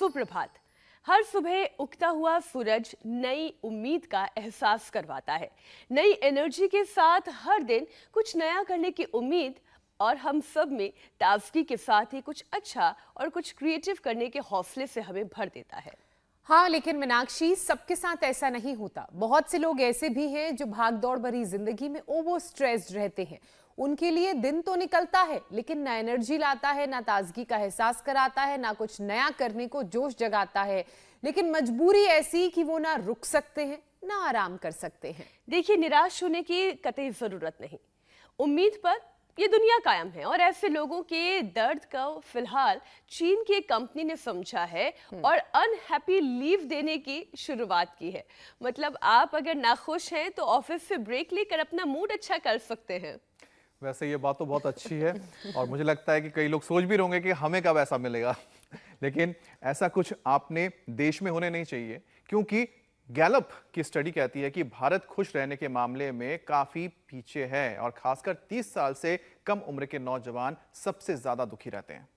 सुप्रभात। हर सुबह उगता हुआ सूरज नई उम्मीद का एहसास करवाता है। नई एनर्जी के साथ हर दिन कुछ नया करने की उम्मीद और हम सब में ताजगी के साथ ही कुछ अच्छा और कुछ क्रिएटिव करने के हौसले से हमें भर देता है। हाँ, लेकिन मीनाक्षी, सबके साथ ऐसा नहीं होता। बहुत से लोग ऐसे भी हैं जो भागदौड़ भरी जिंदगी में ओवर स्ट्रेस्ड रहते हैं। उनके लिए दिन तो निकलता है, लेकिन ना एनर्जी लाता है, ना ताजगी का एहसास कराता है, ना कुछ नया करने को जोश जगाता है। लेकिन मजबूरी ऐसी कि वो ना रुक सकते हैं, ना आराम कर सकते हैं। देखिए, निराश होने की कतई जरूरत नहीं। उम्मीद पर ये दुनिया कायम है और ऐसे लोगों के दर्द का फिलहाल चीन की एक कंपनी ने समझा है और अनहैप्पी लीव देने की शुरुआत की है। मतलब आप अगर नाखुश हैं तो ऑफिस से ब्रेक लेकर अपना मूड अच्छा कर सकते हैं। वैसे ये बात तो बहुत अच्छी है और मुझे लगता है कि कई लोग सोच भी होंगे कि हमें कब ऐसा मिलेगा। लेकिन ऐसा कुछ आपने देश में होने नहीं चाहिए, क्योंकि गैलप की स्टडी कहती है कि भारत खुश रहने के मामले में काफी पीछे है और खासकर 30 साल से कम उम्र के नौजवान सबसे ज्यादा दुखी रहते हैं।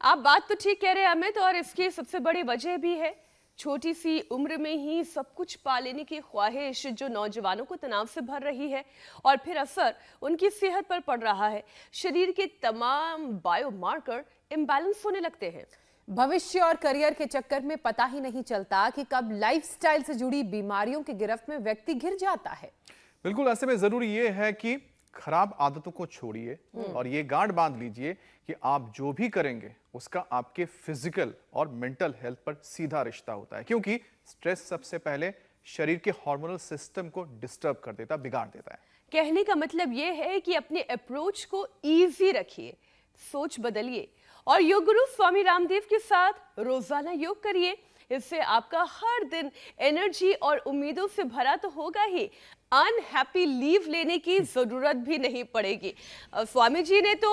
आप बात तो ठीक कह रहे हैं अमित, और इसकी सबसे बड़ी वजह भी है छोटी सी उम्र में ही सब कुछ पा लेने की ख्वाहिश जो नौजवानों को तनाव से भर रही है और फिर असर उनकी सेहत पर पड़ रहा है। शरीर के तमाम बायोमार्कर इम्बैलेंस होने लगते हैं। भविष्य और करियर के चक्कर में पता ही नहीं चलता कि कब लाइफस्टाइल से जुड़ी बीमारियों की गिरफ्त में व्यक्ति घिर जाता है। बिल्कुल, ऐसे में जरूरी ये है कि खराब आदतों को छोड़िए और ये गांठ बांध लीजिए कि आप जो भी करेंगे उसका आपके फिजिकल और मेंटल हेल्थ पर सीधा रिश्ता होता है, क्योंकि स्ट्रेस सबसे पहले शरीर के हार्मोनल सिस्टम को डिस्टर्ब कर देता, बिगाड़ देता है। कहने का मतलब ये है कि अपने अप्रोच को इजी रखिए, सोच बदलिए और योग गुरु स्वामी रामदेव के साथ रोजाना योग करिए। इससे आपका हर दिन एनर्जी और उम्मीदों से भरा तो होगा ही, अनहैप्पी लीव लेने की जरूरत भी नहीं पड़ेगी। स्वामी जी ने तो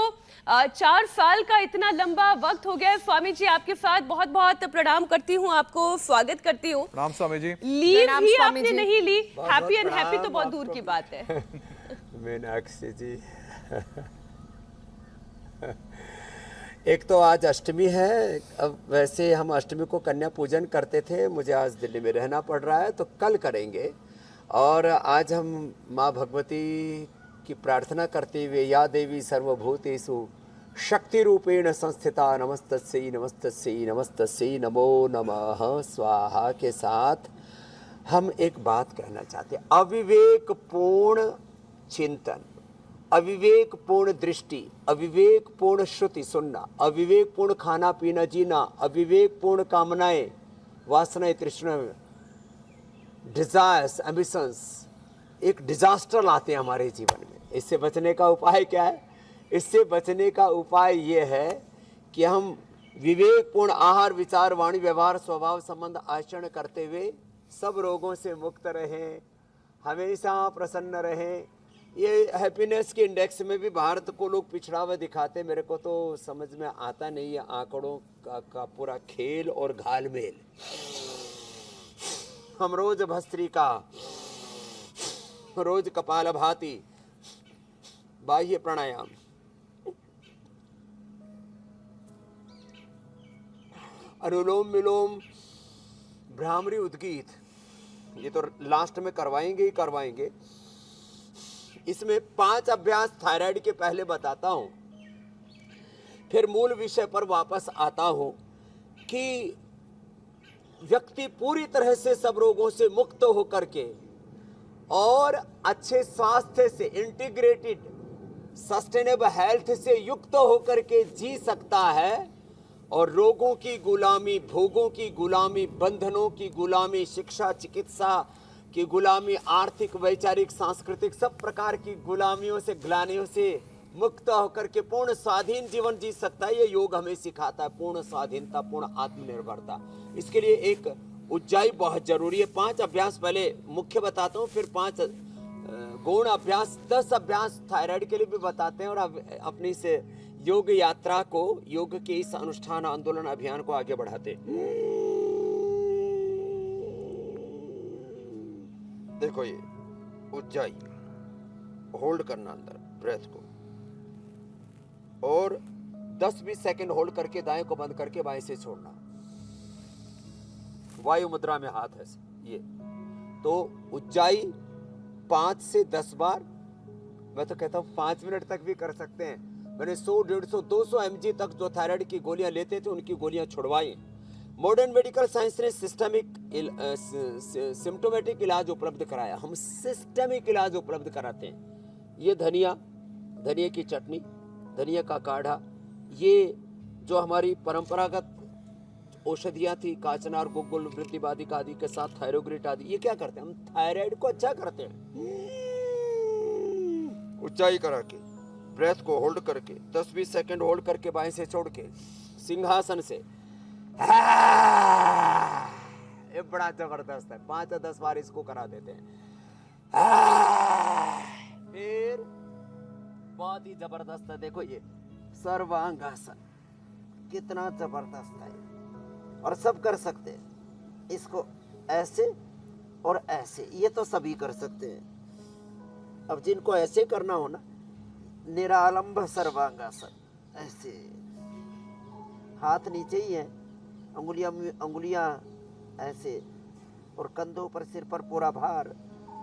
4 साल का इतना लंबा वक्त हो गया है। स्वामी जी, आपके साथ बहुत बहुत प्रणाम करती हूँ, आपको स्वागत करती हूँ। प्रणाम स्वामी जी। लीव ही आपने नहीं ली, हैप्पी अनहैप्पी तो बहुत दूर की बात है। मीनाक्षी जी, एक तो आज अष्टमी है। अब वैसे हम अष्टमी को कन्या पूजन करते थे, मुझे आज दिल्ली में रहना पड़ रहा है तो कल करेंगे। और आज हम माँ भगवती की प्रार्थना करते हुए या देवी सर्वभूतेषु शक्ति रूपेण संस्थिता नमस्तस्यै नमस्तस्यै नमस्तस्यै नमो नमः स्वाहा के साथ हम एक बात कहना चाहते हैं। अविवेकपूर्ण चिंतन, अविवेकपूर्ण दृष्टि, अविवेकपूर्ण श्रुति सुनना, अविवेकपूर्ण खाना पीना जीना, अविवेकपूर्ण कामनाएं, वासनाएं, तृष्णा, डिजायर्स, एम्बिशंस एक डिजास्टर लाते हैं हमारे जीवन में। इससे बचने का उपाय क्या है? इससे बचने का उपाय ये है कि हम विवेकपूर्ण आहार, विचार, वाणी, व्यवहार, स्वभाव, संबंध, आचरण करते हुए सब रोगों से मुक्त रहें, हमेशा प्रसन्न रहें। ये हैप्पीनेस के इंडेक्स में भी भारत को लोग पिछड़ा हुआ दिखाते। मेरे को तो समझ में आता नहीं है आंकड़ों का पूरा खेल और घालमेल। हम रोज भस्त्रिका, रोज कपालभाति, बाह्य प्राणायाम, अनुलोम विलोम, भ्रामरी उद्गीत, ये तो लास्ट में करवाएंगे ही करवाएंगे। इसमें 5 अभ्यास थायराइड के पहले बताता हूं, फिर मूल विषय पर वापस आता हूं कि व्यक्ति पूरी तरह से सब रोगों से मुक्त होकर के और अच्छे स्वास्थ्य से, इंटीग्रेटेड सस्टेनेबल हेल्थ से युक्त होकर के जी सकता है और रोगों की गुलामी, भोगों की गुलामी, बंधनों की गुलामी, शिक्षा चिकित्सा की गुलामी, आर्थिक, वैचारिक, सांस्कृतिक सब प्रकार की गुलामियों से, ग्लानियों से मुक्त होकर के पूर्ण स्वाधीन जीवन जी सकता है। ये योग हमें सिखाता है पूर्ण स्वाधीनता, पूर्ण आत्मनिर्भरता। इसके लिए एक ऊंचाई बहुत जरूरी है। 5 अभ्यास पहले मुख्य बताता हूँ, फिर 5 गौण अभ्यास, 10 अभ्यास थायराइड के लिए भी बताते हैं और अपनी से योग यात्रा को, योग के इस अनुष्ठान आंदोलन अभियान को आगे बढ़ाते। देखो, ये ऊंचाई होल्ड करना अंदर ब्रेथ को और 10-20 सेकंड होल्ड करके दाएं को बंद करके बाएं से छोड़ना। वायु मुद्रा में हाथ ऐसे, ये तो ऊंचाई 5 से 10 बार, मैं तो कहता हूँ 5 मिनट तक भी कर सकते हैं। मैंने 100, 150, 200 mg तक जो थायराइड की गोलियां लेते थे उनकी गोलियां छुड़वाई। मॉडर्न मेडिकल साइंस ने सिम्टोमेटिक इलाज उपलब्ध कराया, हम सिस्टमिक इलाज उपलब्ध कराते हैं। ये धनिया की चटनी, धनिया का काढ़ा, ये जो हमारी परंपरागत औषधियाँ थी, काचनार, गुग्गुल, वृद्धिवादिक आदि के साथ थायरोग्रिट आदि, ये क्या करते हैं, हम थायराइड को अच्छा करते हैं। ऊंचाई करा के ब्रेथ को होल्ड करके 10-20 सेकंड होल्ड करके बाएं से छोड़ के सिंहासन से, ये बड़ा जबरदस्त है। 5 या 10 बार इसको करा देते हैं। फिर बहुत ही जबरदस्त है, देखो ये सर्वांगासन कितना जबरदस्त है, और सब कर सकते हैं इसको, ऐसे और ऐसे, ये तो सभी कर सकते हैं। अब जिनको ऐसे करना हो ना, निरालंब सर्वांगासन, ऐसे हाथ नीचे ही है, अंगुलियां ऐसे, और कंधों पर, सिर पर पूरा भार,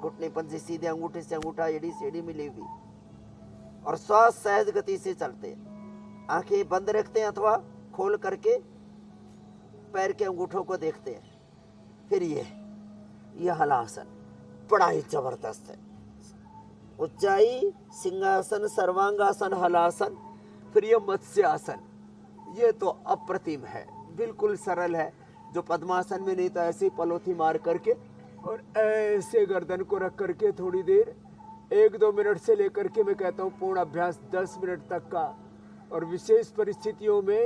घुटने पंजे सीधे, अंगूठे से अंगूठा एड़ी से एड़ी मिली हुई, और श्वास सहज गति से चलते हैं। आंखें बंद रखते हैं अथवा खोल करके पैर के अंगूठों को देखते हैं। फिर ये हलासन बड़ा ही जबरदस्त है। ऊंचाई, सिंहासन, सर्वांगासन, हलासन, फिर ये मत्स्यासन, ये तो अप्रतिम है, बिल्कुल सरल है। जो पद्मासन में नहीं तो ऐसे ही पलोथी मार करके और ऐसे गर्दन को रख करके थोड़ी देर, 1-2 मिनट से लेकर के मैं कहता हूँ पूर्ण अभ्यास 10 मिनट तक का, और विशेष परिस्थितियों में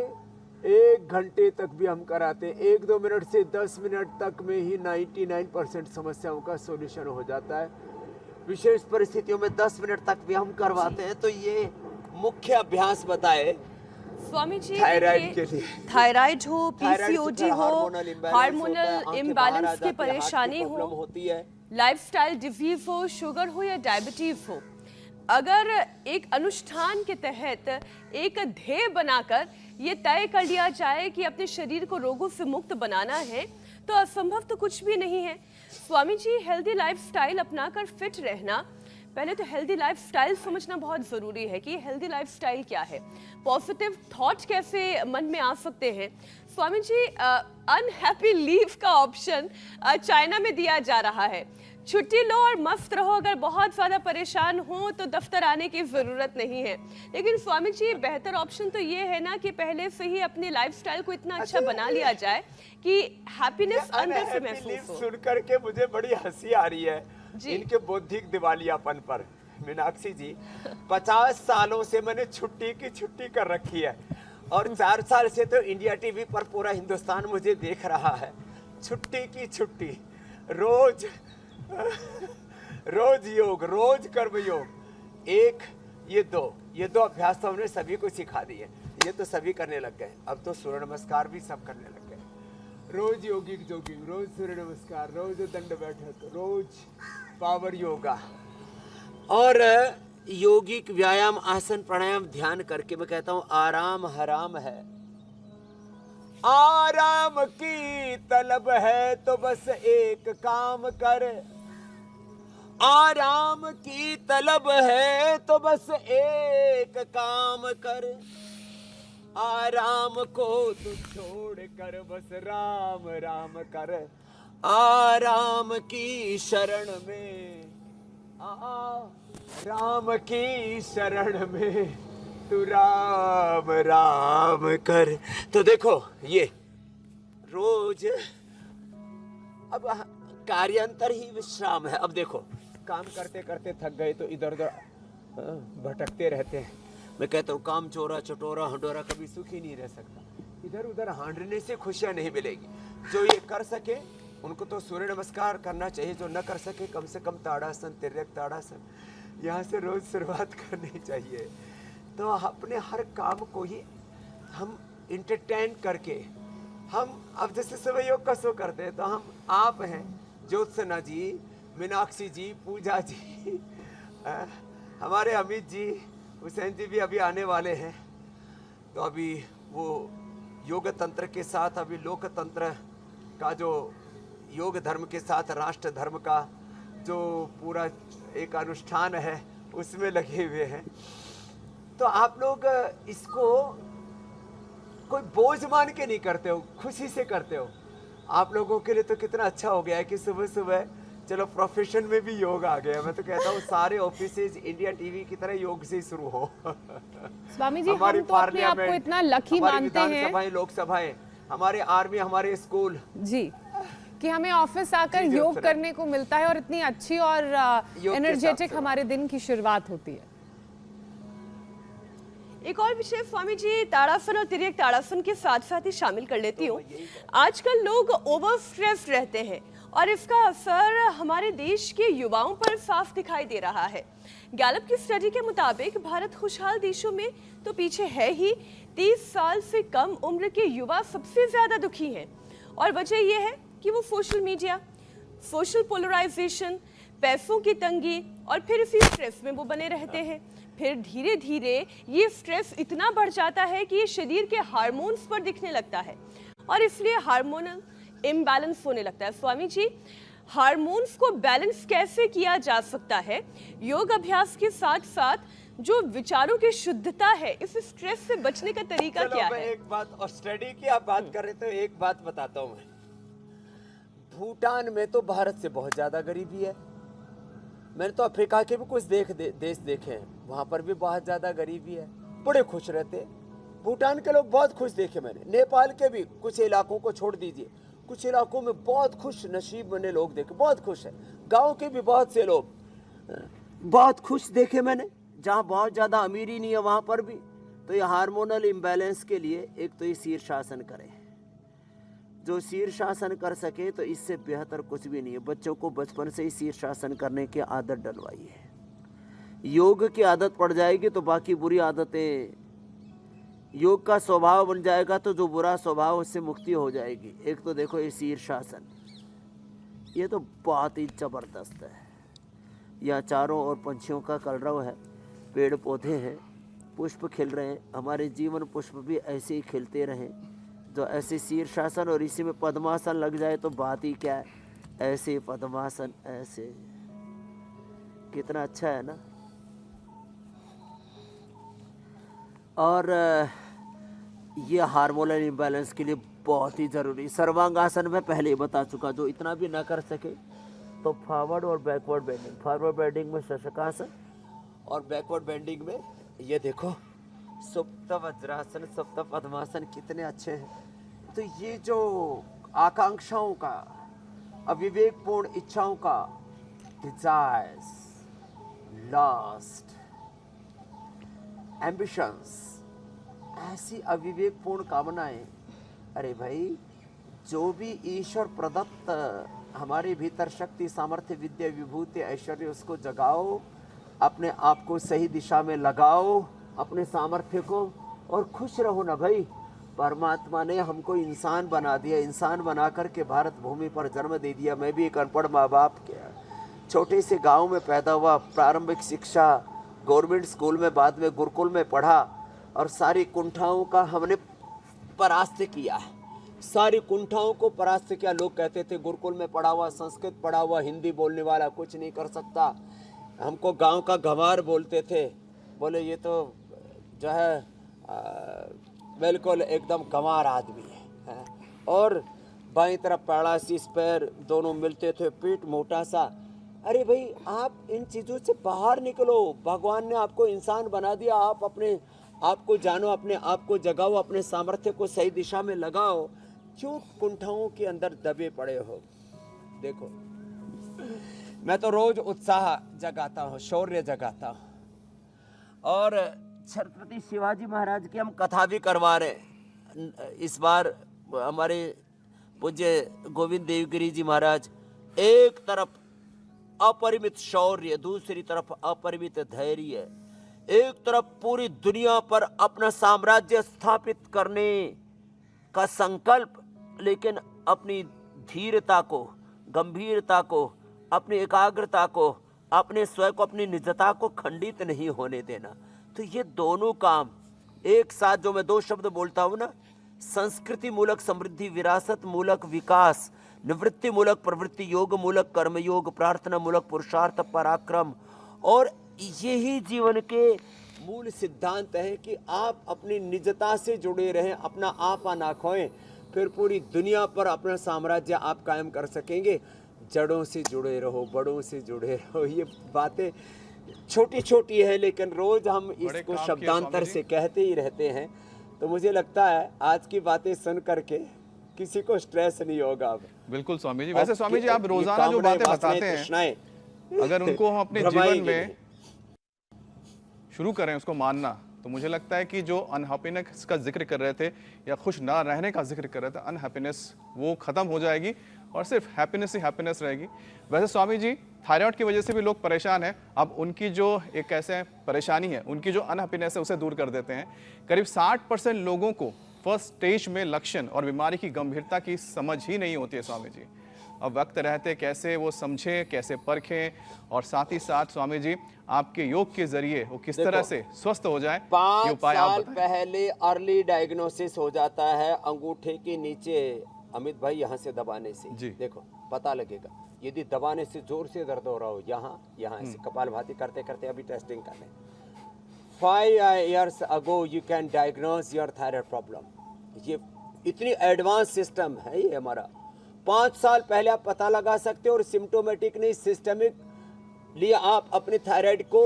1 घंटे तक भी हम कराते हैं। 1-2 मिनट से 10 मिनट तक में ही 99% समस्याओं का सॉल्यूशन हो जाता है। विशेष परिस्थितियों में 10 मिनट तक भी हम करवाते हैं। तो ये मुख्य अभ्यास बताए स्वामी जी, थायराइड के लिए। थायराइड हो, थायराइड से पीसीओडी हो, हार्मोनल इम्बैलेंस की परेशानी हो, होती है, लाइफस्टाइल डिजीज हो, शुगर हो या डायबिटीज हो, अगर एक अनुष्ठान के तहत एक ध्येय बनाकर ये तय कर लिया जाए कि अपने शरीर को रोगों से मुक्त बनाना है, तो असंभव तो कुछ भी नहीं है। स्वामी जी, हेल्दी लाइफस्टाइल अपनाकर फिट रहना, पहले तो हेल्दी लाइफस्टाइल समझना बहुत ज़रूरी है कि हेल्दी लाइफस्टाइल क्या है, पॉजिटिव थॉट कैसे मन में आ सकते हैं। स्वामी जी, अनहैप्पी लीव का ऑप्शन चाइना में दिया जा रहा है। छुट्टी लो और मस्त रहो, अगर बहुत ज़्यादा परेशान हो तो दफ्तर आने की ज़रूरत नहीं है। लेकिन स्वामी जी, बेहतर ऑप्शन तो ये है ना कि पहले से ही अपने लाइफस्टाइल को इतना अच्छा बना लिया जाए कि हैप्पीनेस अंदर से महसूस हो। सुन करके मुझे बड़ी हंसी आ रही है इनके बौद्धिक दिवालियापन पर। मीनाक्षी जी, 50 सालों से मैंने छुट्टी कर रखी है, और 4 साल से तो इंडिया टीवी पर पूरा हिंदुस्तान मुझे देख रहा है। छुट्टी, रोज योग, रोज कर्म योग। ये दो अभ्यास तो हमने सभी को सिखा दिए, ये तो सभी करने लग गए। अब तो सूर्य नमस्कार भी सब करने लग गए। रोज योगिक जोगिंग, रोज सूर्य नमस्कार, रोज दंड बैठक, रोज पावर योगा, और योगिक व्यायाम, आसन, प्राणायाम, ध्यान करके मैं कहता हूँ आराम हराम है। आराम की तलब है तो बस एक काम कर, आराम की तलब है तो बस एक काम कर, आराम को तू छोड़ कर बस राम राम कर, आराम की शरण में राम की शरण में तू राम राम कर। तो देखो ये रोज, अब कार्यांतर ही विश्राम है। अब देखो काम करते करते थक गए तो इधर उधर भटकते रहते हैं। मैं कहता हूँ काम चोरा चटोरा हंडोरा कभी सुखी नहीं रह सकता। इधर उधर हांडने से खुशियाँ नहीं मिलेगी। जो ये कर सके उनको तो सूर्य नमस्कार करना चाहिए, जो न कर सके कम से कम ताड़ासन, तिर्यक ताड़ासन, यहाँ से रोज शुरुआत करनी चाहिए। तो अपने हर काम को ही हम इंटरटेन करके, हम अब जैसे सुबह योग का शो करते हैं तो हम आप हैं, ज्योत्सना जी, मीनाक्षी जी, पूजा जी, हमारे अमित जी, हुसैन जी भी अभी आने वाले हैं। तो अभी वो योग तंत्र के साथ अभी लोक तंत्र का जो योग धर्म के साथ राष्ट्र धर्म का जो पूरा एक अनुष्ठान है उसमें लगे हुए हैं। तो आप लोग इसको कोई बोझ मान के नहीं करते हो, खुशी से करते हो। आप लोगों के लिए तो कितना अच्छा हो गया है कि सुबह सुबह चलो प्रोफेशन में भी योग आ गया। मैं तो कहता हूँ सारे ऑफिसेज इंडिया टीवी की तरह योग से ही शुरू हो। स्वामी जी, हम हमारी तो अपने आप को पार्लियामेंट, इतना लकी हमारी मानते हैं विधानसभाएं, लोकसभाएं, हमारे आर्मी, हमारे स्कूल जी कि हमें ऑफिस आकर जी, योग सर। करने को मिलता है और इतनी अच्छी और योग के एनर्जेटिक साथ हमारे दिन की शुरुआत होती है। एक और विषय स्वामी जी, ताड़ासन और तिर्यक ताड़ासन के साथ साथ ही शामिल कर लेती हूँ। आजकल लोग ओवर स्ट्रेस रहते हैं और इसका असर हमारे देश के युवाओं पर साफ दिखाई दे रहा है। गैलप की स्टडी के मुताबिक भारत खुशहाल देशों में तो पीछे है ही, 30 साल से कम उम्र के युवा सबसे ज्यादा दुखी हैं और वजह यह है कि वो सोशल मीडिया, सोशल पोलराइजेशन, पैसों की तंगी और फिर इसी स्ट्रेस में वो बने रहते हैं। फिर धीरे धीरे ये स्ट्रेस इतना बढ़ जाता है कि ये शरीर के हार्मोन्स पर दिखने लगता है और इसलिए हार्मोनल इम्बैलेंस होने लगता है। स्वामी जी, हार्मोन्स को बैलेंस कैसे किया जा सकता है? योग अभ्यास के साथ साथ जो विचारों की शुद्धता है, इस स्ट्रेस से बचने का तरीका चलो क्या मैं है? एक बात, और स्टडी की आप बात कर रहे थे, एक बात बताता हूँ मैं। भूटान में तो भारत से बहुत ज्यादा गरीबी है। मैंने तो अफ्रीका के भी कुछ देश देखे हैं, वहां पर भी बहुत ज्यादा गरीबी है, बड़े खुश रहते हैं। भूटान के लोग बहुत खुश देखे मैंने। नेपाल के भी कुछ इलाकों को छोड़ दीजिए, कुछ इलाकों में बहुत खुश नसीब मैंने लोग देखे, बहुत खुश है। गांव के भी बहुत से लोग बहुत खुश देखे मैंने, जहाँ बहुत ज़्यादा अमीरी नहीं है वहाँ पर भी। तो ये हार्मोनल इम्बैलेंस के लिए एक तो ये शीर्षासन करें। जो शीर्षासन कर सके तो इससे बेहतर कुछ भी नहीं है। बच्चों को बचपन से ही शीर्षासन करने की आदत डलवाइए। योग की आदत पड़ जाएगी तो बाकी बुरी आदतें, योग का स्वभाव बन जाएगा तो जो बुरा स्वभाव उससे मुक्ति हो जाएगी। एक तो देखो ये शीर्षासन, ये तो बहुत ही जबरदस्त है। यह चारों ओर पंछियों का कलरव है, पेड़ पौधे हैं, पुष्प खिल रहे हैं। हमारे जीवन पुष्प भी ऐसे ही खिलते रहें। जो ऐसे शीर्षासन और इसी में पद्मासन लग जाए तो बात ही क्या है। ऐसे पद्मासन, ऐसे कितना अच्छा है ना। और ये हार्मोनल इम्बैलेंस के लिए बहुत ही ज़रूरी। सर्वांगासन में पहले ही बता चुका, जो इतना भी ना कर सके तो फॉरवर्ड और बैकवर्ड बेंडिंग। फॉरवर्ड बेंडिंग में शशकासन और बैकवर्ड बेंडिंग में ये देखो सुप्त वज्रासन, सुप्त पद्मासन कितने अच्छे हैं। तो ये जो आकांक्षाओं का, अविवेकपूर्ण इच्छाओं का, डिजायर्स, लस्ट, एम्बिशंस, ऐसी अविवेकपूर्ण कामनाएं, अरे भाई जो भी ईश्वर प्रदत्त हमारे भीतर शक्ति, सामर्थ्य, विद्या, विभूति, ऐश्वर्य, उसको जगाओ, अपने आप को सही दिशा में लगाओ, अपने सामर्थ्य को, और खुश रहो ना भाई। परमात्मा ने हमको इंसान बना दिया, इंसान बना करके भारत भूमि पर जन्म दे दिया। मैं भी एक अनपढ़ माँ बाप के छोटे से गांव में पैदा हुआ, प्रारंभिक शिक्षा गवर्नमेंट स्कूल में, बाद में गुरुकुल में पढ़ा और सारी कुंठाओं का हमने परास्त किया है। सारी कुंठाओं को परास्त किया। लोग कहते थे गुरुकुल में पढ़ा हुआ, संस्कृत पढ़ा हुआ, हिंदी बोलने वाला कुछ नहीं कर सकता। हमको गांव का गंवार बोलते थे, बोले ये तो जो है बिल्कुल एकदम गंवार आदमी है। और बाईं तरफ पैरालिसिस, पैर दोनों मिलते थे, पेट मोटा सा। अरे भाई आप इन चीज़ों से बाहर निकलो। भगवान ने आपको इंसान बना दिया, आप अपने आप को जानो, अपने आप को जगाओ, अपने सामर्थ्य को सही दिशा में लगाओ। क्यों कुंठाओं के अंदर दबे पड़े हो? देखो मैं तो रोज उत्साह जगाता हूँ, शौर्य जगाता हूँ। और छत्रपति शिवाजी महाराज की हम कथा भी करवा रहे। इस बार हमारे पूज्य गोविंद देवगिरी जी महाराज, एक तरफ अपरिमित शौर्य, दूसरी तरफ अपरिमित धैर्य, एक तरफ पूरी दुनिया पर अपना साम्राज्य स्थापित करने का संकल्प, लेकिन अपनी धीरता को, गंभीरता को, अपनी एकाग्रता को, अपने स्वयं को, अपनी निजता को खंडित नहीं होने देना। तो ये दोनों काम एक साथ, जो मैं दो शब्द बोलता हूँ ना, संस्कृति मूलक समृद्धि, विरासत मूलक विकास, निवृत्ति मूलक प्रवृत्ति योग मूलक कर्म योग, प्रार्थना मूलक पुरुषार्थ पराक्रम। और यही जीवन के मूल सिद्धांत है कि आप अपनी निजता से जुड़े रहें, अपना आपा ना खोएं, फिर पूरी दुनिया पर अपना साम्राज्य आप कायम कर सकेंगे। जड़ों से जुड़े रहो, बड़ों से जुड़े रहो। ये बातें छोटी छोटी है लेकिन रोज हम इसको काम किए शब्दांतर स्वामी जी। से कहते ही रहते हैं। तो मुझे लगता है आज की बातें सुन करके किसी को स्ट्रेस नहीं होगा अब। बिल्कुल स्वामी जी। वैसे स्वामी जी आप ये रोजाना जो कामनाएं, बातें वासनाएं, बताते हैं, तृष्णाएं अगर उनको हम अपने जीवन भ्रमाएंगी में नहीं। शुरू करें, उसको मानना, तो मुझे लगता है कि जो अनहैप्पीनेस का जिक्र कर रहे थे या खुश ना रहने का जिक्र कर रहे थे, अनहैप्पीनेस वो खत्म हो जाएगी और सिर्फ हैप्पीनेस ही हैप्पीनेस रहेगी। वैसे स्वामी जी थायराइड की वजह से भी लोग परेशान हैं। अब उनकी जो एक ऐसे परेशानी है, उनकी जो अनहैप्पीनेस है उसे दूर कर देते हैं। करीब 60% लोगों को फर्स्ट स्टेज में लक्षण और बीमारी की गंभीरता की समझ ही नहीं होती है स्वामी जी। अब वक्त रहते कैसे वो समझें, कैसे परखें, और साथ ही साथ स्वामी जी आपके योग के जरिए वो किस तरह से स्वस्थ हो जाए, ये 5 उपाय आप साल बताएं। पहले अर्ली डायग्नोसिस हो जाता है अंगूठे के नीचे। अमित भाई यहाँ से दबाने से जी। देखो पता लगेगा। यदि दबाने से जोर से दर्द हो रहा हो, यहाँ ऐसे कपालभाति करते करते अभी टेस्टिंग कर लें। 5 years ago you can diagnose your thyroid problem। ये इतनी एडवांस सिस्टम है ये हमारा। 5 साल पहले आप पता लगा सकते हो और सिम्टोमेटिक नहीं सिस्टमिक लिए आप अपने थायराइड को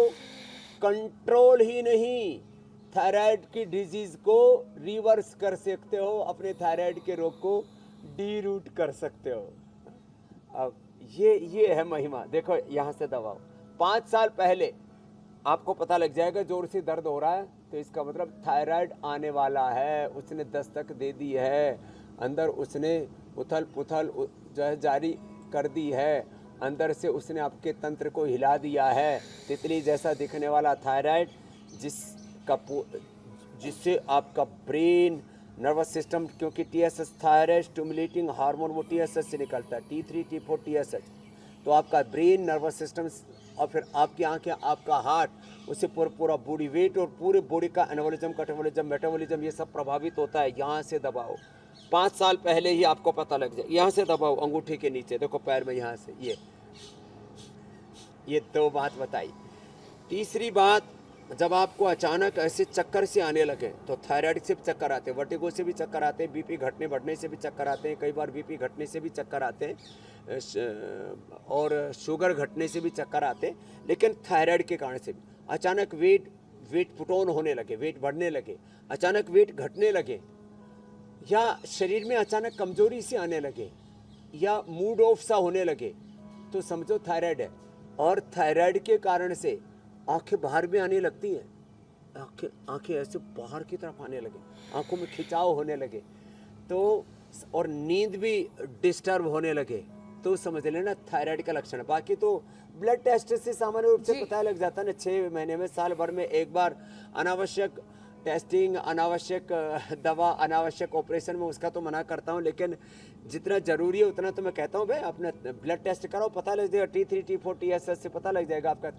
कंट्रोल ही नहीं, थायराइड की डिजीज को रिवर्स कर सकते हो, अपने थायराइड के रोग को डी रूट कर सकते हो। अब ये है महिमा। देखो यहाँ से दबाओ। 5 साल पहले आपको पता लग जाएगा जोर से दर्द हो रहा है, तो इसका मतलब थायराइड आने वाला है, उसने दस्तक दे दी है, अंदर उसने उथल पुथल जो है जारी कर दी है, अंदर से उसने आपके तंत्र को हिला दिया है। तितली जैसा दिखने वाला थायराइड जिससे आपका ब्रेन नर्वस सिस्टम, क्योंकि टीएसएच थायराइड स्टिमुलेटिंग हार्मोन वो टीएसएच से निकलता है, T3 T4 टीएसएच, तो आपका ब्रेन नर्वस सिस्टम और फिर आपकी आंखें, आपका हार्ट, उससे पूरा बॉडी वेट और पूरे बॉडी का एनाबॉलिज्म, कैटाबॉलिज्म, मेटाबॉलिज्म ये सब प्रभावित होता है। यहाँ से दबाओ। 5 साल पहले ही आपको पता लग जाए। यहाँ से दबाओ अंगूठे के नीचे, देखो पैर में, यहाँ से ये 2 बात बताई। तीसरी बात, जब आपको अचानक ऐसे चक्कर से आने लगे, तो थायराइड से भी चक्कर आते हैं, वर्टिगो से भी चक्कर आते हैं, बीपी घटने बढ़ने से भी चक्कर आते हैं, कई बार बीपी घटने से भी चक्कर आते हैं और शुगर घटने से भी चक्कर आते हैं, लेकिन थायराइड के कारण से भी अचानक वेट पुट ऑन होने लगे, वेट बढ़ने लगे, अचानक वेट घटने लगे, या शरीर में अचानक कमजोरी से आने लगे, या मूड ऑफ सा होने लगे, तो समझो थायराइड है। और थायराइड के कारण से आंखें बाहर में आने लगती हैं, आंखें ऐसे बाहर की तरफ आने लगे, आंखों में खिंचाव होने लगे, तो और नींद भी डिस्टर्ब होने लगे, तो समझ लेना थायराइड का लक्षण है। बाकी तो ब्लड टेस्ट से सामान्य रूप से पता लग जाता है ना, 6 महीने में, साल भर में एक बार। अनावश्यक टेस्टिंग, अनावश्यक दवा, अनावश्यक ऑपरेशन में उसका तो मना करता हूँ, लेकिन जितना जरूरी है उतना तो मैं कहता हूँ भाई अपना ब्लड टेस्ट कराओ, पता लग जाएगा। T3 T4 TSH से पता लग जाएगा आपका।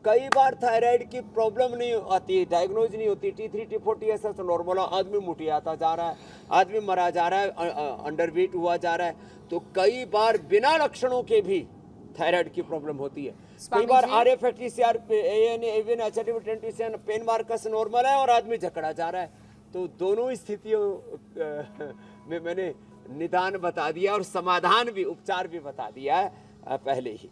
कई बार थायराइड की प्रॉब्लम नहीं आती, डायग्नोज नहीं होती, T3 T4 TSH नॉर्मल, आदमी मोटियाता जा रहा है, आदमी मरा जा रहा है, अंडरवेट हुआ जा रहा है, तो कई बार बिना लक्षणों के भी थायराइड की प्रॉब्लम होती है। कई बार RFT-CR पेन मार्कस नॉर्मल है और आदमी झकड़ा जा रहा है। तो दोनों स्थितियों में मैंने निदान बता दिया और समाधान भी, उपचार भी बता दिया है पहले ही।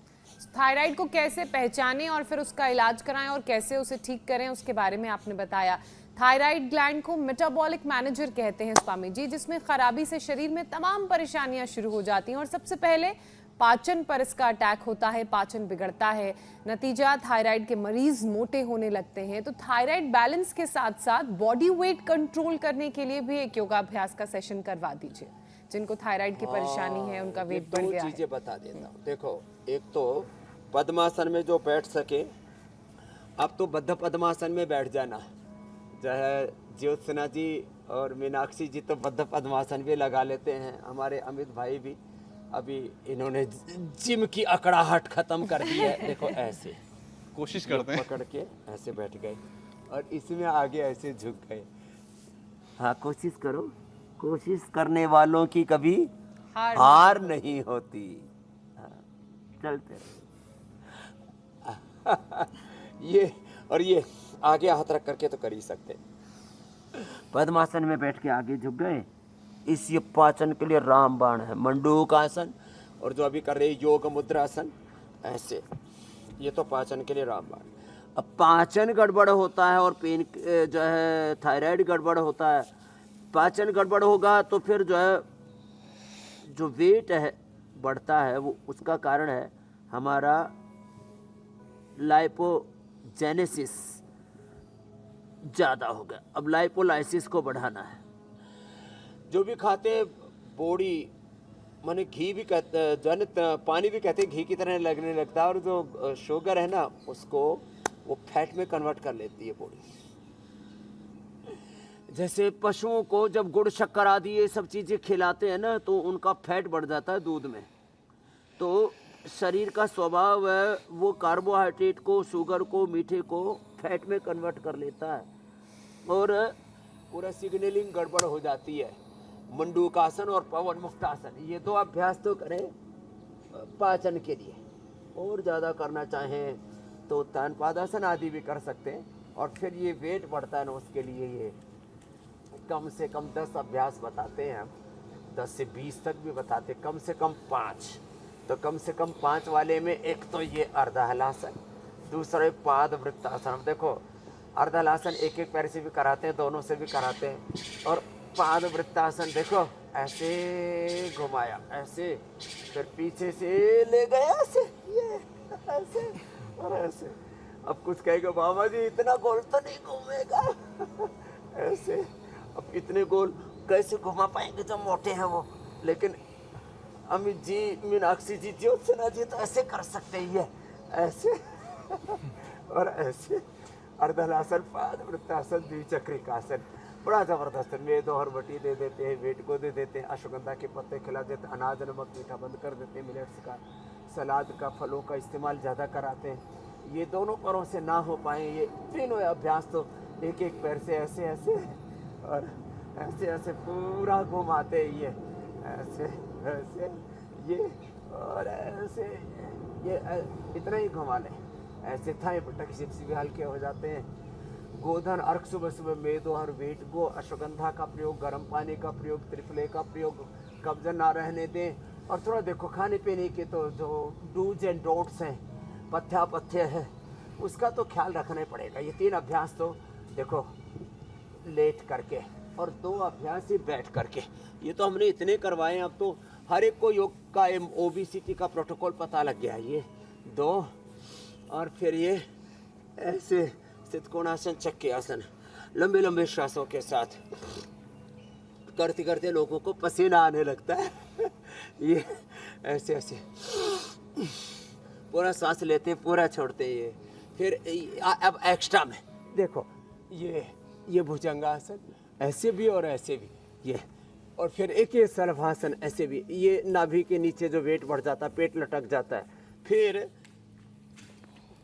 थायराइड को कैसे पहचानें और फिर उसका इलाज कराएं और कैसे उसे ठीक करें, उसके बारे में आपने बताया। थायराइड ग्लैंड को मेटाबॉलिक मैनेजर कहते हैं स्वामी जी, जिसमें खराबी से शरीर में तमाम परेशानियां शुरू हो जाती हैं और सबसे पहले पाचन पर इसका अटैक होता है, पाचन बिगड़ता है, नतीजा थायराइड के मरीज मोटे होने लगते हैं। तो थायराइड बैलेंस के साथ साथ बॉडी वेट कंट्रोल करने के लिए भी एक योगाभ्यास का सेशन करवा दीजिए। जिनको थायराइड की परेशानी है, उनका वेट बढ़ गया है। 2 चीजें बता देता हूँ। देखो, एक तो पद्मासन में जो बैठ सके, अब तो बद्ध पद्मासन में बैठ जाना। जो है ज्योत्सना जी और मीनाक्षी जी तो बद्ध पद्मासन भी लगा लेते हैं, हमारे अमित भाई भी। अभी इन्होंने जिम की अकड़ाहट खत्म कर दी है। देखो ऐसे कोशिश करते हैं, पकड़ के ऐसे बैठ गए और इसमें आगे ऐसे झुक गए। हाँ, कोशिश करो, कोशिश करने वालों की कभी हार नहीं होती। हाँ, चलते ये और ये आगे हाथ रख करके तो कर ही सकते। पद्मासन में बैठ के आगे झुक गए, इस ये पाचन के लिए रामबाण है, मंडूक आसन, और जो अभी कर रहे योग मुद्रासन ऐसे, ये तो पाचन के लिए रामबाण। अब पाचन गड़बड़ होता है और पेन जो है थायराइड गड़बड़ होता है, पाचन गड़बड़ होगा तो फिर जो है जो वेट है बढ़ता है, वो उसका कारण है हमारा लाइपोजेनेसिस ज़्यादा हो गया। अब लाइपोलाइसिस को बढ़ाना है। जो भी खाते बॉडी माने घी भी कहते जन पानी भी कहते हैं घी की तरह लगने लगता है, और जो शुगर है ना उसको वो फैट में कन्वर्ट कर लेती है बॉडी। जैसे पशुओं को जब गुड़ शक्कर आदि ये सब चीज़ें खिलाते हैं ना तो उनका फैट बढ़ जाता है दूध में। तो शरीर का स्वभाव है वो कार्बोहाइड्रेट को, शुगर को, मीठे को फैट में कन्वर्ट कर लेता है और पूरा सिग्नलिंग गड़बड़ हो जाती है। मंडूकासन और पवन मुक्तासन ये दो अभ्यास तो करें पाचन के लिए, और ज़्यादा करना चाहें तो तानपादासन आदि भी कर सकते हैं। और फिर ये वेट बढ़ता है ना उसके लिए ये कम से कम 10 अभ्यास बताते हैं हम, 10 से 20 तक भी बताते, कम से कम 5। तो कम से कम 5 वाले में एक तो ये अर्धहलासन, दूसरा पाद वृत्तासन। अब देखो अर्धहलासन एक एक पैर से भी कराते हैं, दोनों से भी कराते हैं, और पाद वृत्तासन देखो ऐसे घुमाया ऐसे, फिर पीछे से ले गया ऐसे, ये ऐसे और ऐसे। अब कुछ कहेगा बाबा जी इतना गोल तो नहीं घूमेगा ऐसे। अब इतने गोल कैसे घुमा पाएंगे जो मोटे हैं वो, लेकिन अमित जी, मीनाक्षी जी, ज्योत्सना जी तो ऐसे कर सकते ही है, ऐसे और ऐसे। अर्धहलासन, पाद वृत्तासन, द्विचक्रिकासन, बड़ा जबरदस्त। मेदोहर बटी दे देते हैं, वेट को दे देते हैं, अश्वगंधा के पत्ते खिला देते हैं, अनाज नमक मीठा बंद कर देते हैं, मिलेट्स का, सलाद का, फलों का इस्तेमाल ज़्यादा कराते हैं। ये दोनों पैरों से ना हो पाए ये तीनों अभ्यास तो एक एक पैर से ऐसे ऐसे और ऐसे ऐसे पूरा घुमाते ये ऐसे ऐसे ये और ऐसे ये इतना ही घुमा लें ऐसे। थाई पटक चिप्स भी हल्के हो जाते हैं। गोधन अर्क सुबह सुबह मेदो हर वेट गो, अश्वगंधा का प्रयोग, गर्म पानी का प्रयोग, त्रिफले का प्रयोग, कब्ज ना रहने दें। और थोड़ा देखो खाने पीने के तो जो डूज एंड डोंट्स हैं, पथ्य है, उसका तो ख्याल रखना ही पड़ेगा। ये 3 अभ्यास तो देखो लेट करके और 2 अभ्यास ही बैठ करके, ये तो हमने इतने करवाए। अब तो हर एक को योग का ओबीसीटी का प्रोटोकॉल पता लग गया। ये 2 और फिर ये ऐसे स्थित कोणासन, चक्की आसन, लंबे लंबे श्वासों के साथ करते करते लोगों को पसीना आने लगता है ये ऐसे ऐसे पूरा सांस लेते हैं, पूरा छोड़ते हैं। ये फिर अब एक्स्ट्रा में देखो ये भुजंगासन ऐसे भी और ऐसे भी ये, और फिर एक ये सर्वासन ऐसे भी। ये नाभि के नीचे जो वेट बढ़ जाता है, पेट लटक जाता है, फिर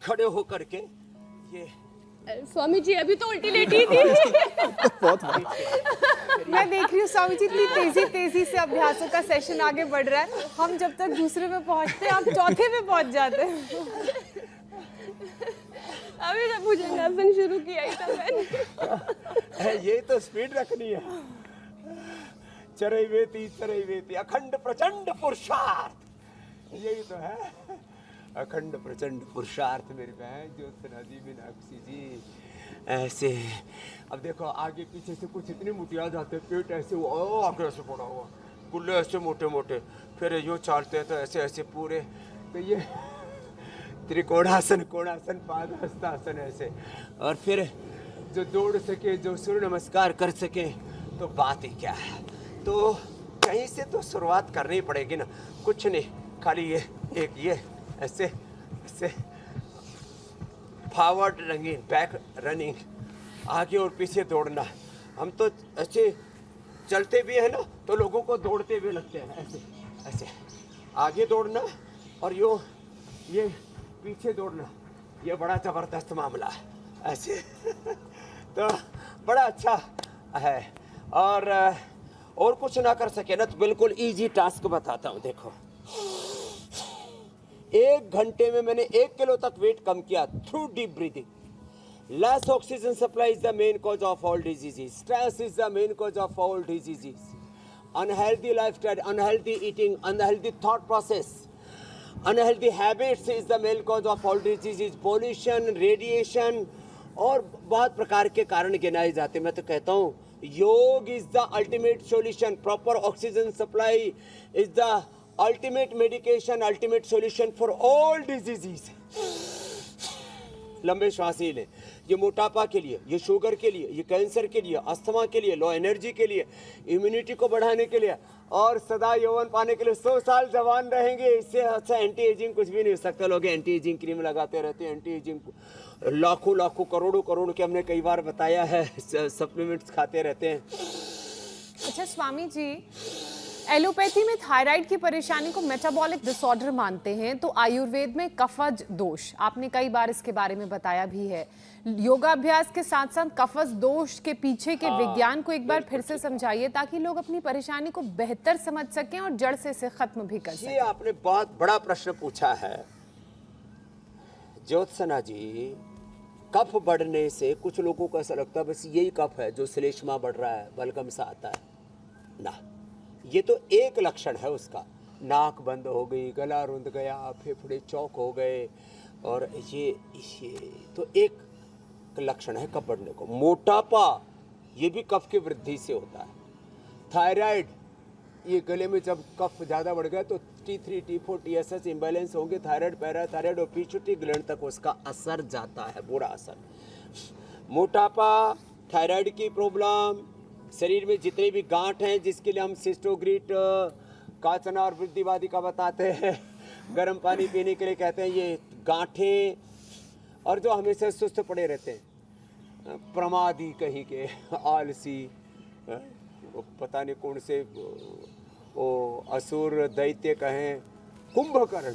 खड़े होकर के ये स्वामी जी अभी तो उल्टी लेटी थी मैं देख रही हूँ स्वामी जी इतनी तेजी से अभ्यासों का सेशन आगे बढ़ रहा है। हम जब तक दूसरे में पहुँचते हैं आप चौथे में पहुँच जाते हैं। अभी तो भुजंगासन शुरू किया ही था मैंने। ये तो स्पीड रखनी है। चरैवेति अखंड प्रचंड पुरुषार्थ, यही तो है अखंड प्रचंड पुरुषार्थ। मेरी बहन ज्योत्सना जी, मीनाक्षी जी ऐसे। अब देखो आगे पीछे से कुछ इतने मुटिया जाते, पेट ऐसे आगे ऐसे पड़ा हुआ, गुल्ले ऐसे मोटे मोटे, फिर यूँ चालते हैं तो ऐसे ऐसे पूरे। तो ये त्रिकोणासन, कोणासन, पादहस्तासन ऐसे। और फिर जो दौड़ सके, जो सूर्य नमस्कार कर सके तो बात ही क्या है। तो कहीं से तो शुरुआत करनी पड़ेगी ना, कुछ नहीं, खाली ये एक ये ऐसे ऐसे फॉरवर्ड रनिंग, बैक रनिंग, आगे और पीछे दौड़ना। हम तो ऐसे चलते भी है ना तो लोगों को दौड़ते भी लगते हैं, ऐसे ऐसे आगे दौड़ना और ये पीछे दौड़ना, ये बड़ा ज़बरदस्त मामला है ऐसे तो बड़ा अच्छा है। और और कुछ ना कर सके ना तो बिल्कुल इजी टास्क बताता हूँ। देखो 1 घंटे में मैंने 1 किलो तक वेट कम किया through deep breathing. Less oxygen supply is the main cause of all diseases. Stress is the main cause of all diseases. Unhealthy lifestyle, unhealthy eating, unhealthy thought process, unhealthy habits is the main cause of all diseases. Pollution, radiation और बहुत प्रकार के कारण गिनाए जाते हैं। मैं तो कहता हूँ योग is the ultimate solution. Proper oxygen supply is the ultimate medication, ultimate solution for all diseases. लंबे श्वास ही लें। ये मोटापा के लिए, ये शुगर के लिए, ये कैंसर के लिए, अस्थमा के लिए, लो एनर्जी के लिए, इम्यूनिटी को बढ़ाने के लिए और सदा यौवन पाने के लिए। 100 साल जवान रहेंगे, इससे अच्छा एंटी एजिंग कुछ भी नहीं हो सकता। लोग एंटी एजिंग क्रीम लगाते रहते हैं, एंटी एजिंग लाखों लाखों करोड़ों करोड़ के हमने कई बार बताया है सप्लीमेंट्स खाते रहते हैं। अच्छा स्वामी जी, एलोपैथी में थायराइड की परेशानी को मेटाबॉलिक डिसऑर्डर मानते हैं, तो आयुर्वेद में कफज दोष, आपने कई बार इसके बारे में बताया भी है। योगाभ्यास के साथ साथ कफज दोष के पीछे के विज्ञान को एक बार फिर से समझाइए ताकि लोग अपनी परेशानी को बेहतर समझ सकें और जड़ से इसे खत्म भी कर सकें। ये आपने बहुत बड़ा प्रश्न पूछा है ज्योत्सना जी। कफ बढ़ने से कुछ लोगों को ऐसा लगता है बस यही कफ है जो श्लेष्मा बढ़ रहा है, बलगम सा आता है ना। ये तो एक लक्षण है उसका। नाक बंद हो गई, गला रुंध गया, फेफड़े चौक हो गए, और ये तो एक लक्षण है कफ बढ़ने को। मोटापा ये भी कफ की वृद्धि से होता है। थायराइड, ये गले में जब कफ ज़्यादा बढ़ गया तो T3, T4, TSH इम्बैलेंस होंगे, थायराइड, पैराथायराइड और पिट्यूटरी ग्लैंड तक उसका असर जाता है, बुरा असर। मोटापा, थायराइड की प्रॉब्लम, शरीर में जितने भी गांठ हैं जिसके लिए हम सिस्टोग्रिट, काचना और वृद्धिवादी का बताते हैं, गर्म पानी पीने के लिए कहते हैं, ये गांठें, और जो हमेशा सुस्त पड़े रहते हैं, प्रमादी कहीं के, आलसी, वो पता नहीं कौन से वो असुर दैत्य कहें, कुंभकर्ण